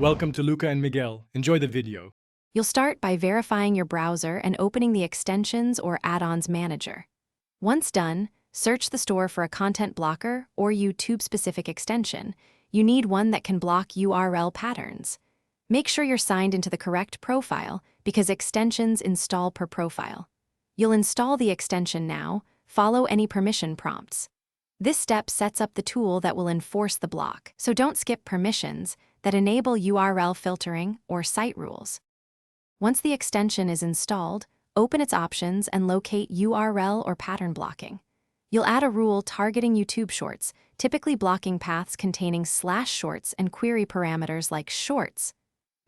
Welcome to Luca and Miguel. Enjoy the video. You'll start by verifying your browser and opening the Extensions or Add-ons Manager. Once done, search the store for a content blocker or YouTube-specific extension. You need one that can block URL patterns. Make sure you're signed into the correct profile because extensions install per profile. You'll install the extension now, follow any permission prompts. This step sets up the tool that will enforce the block, so don't skip permissions that enable URL filtering or site rules. Once the extension is installed, open its options and locate URL or pattern blocking. You'll add a rule targeting YouTube Shorts, typically blocking paths containing /shorts and query parameters like shorts.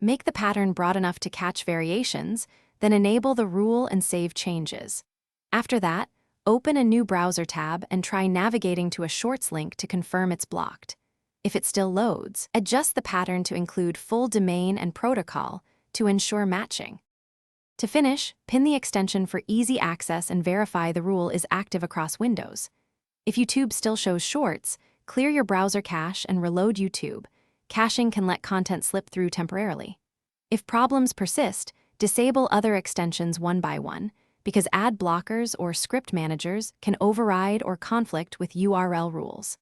Make the pattern broad enough to catch variations, then enable the rule and save changes. After that, open a new browser tab and try navigating to a Shorts link to confirm it's blocked. If it still loads, adjust the pattern to include full domain and protocol to ensure matching. To finish, pin the extension for easy access and verify the rule is active across Windows. If YouTube still shows Shorts, clear your browser cache and reload YouTube. Caching can let content slip through temporarily. If problems persist, disable other extensions one by one, because ad blockers or script managers can override or conflict with URL rules.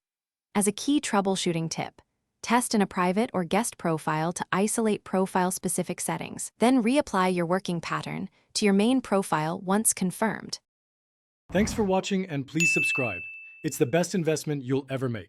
As a key troubleshooting tip, test in a private or guest profile to isolate profile-specific settings, then reapply your working pattern to your main profile once confirmed. Thanks for watching and please subscribe. It's the best investment you'll ever make.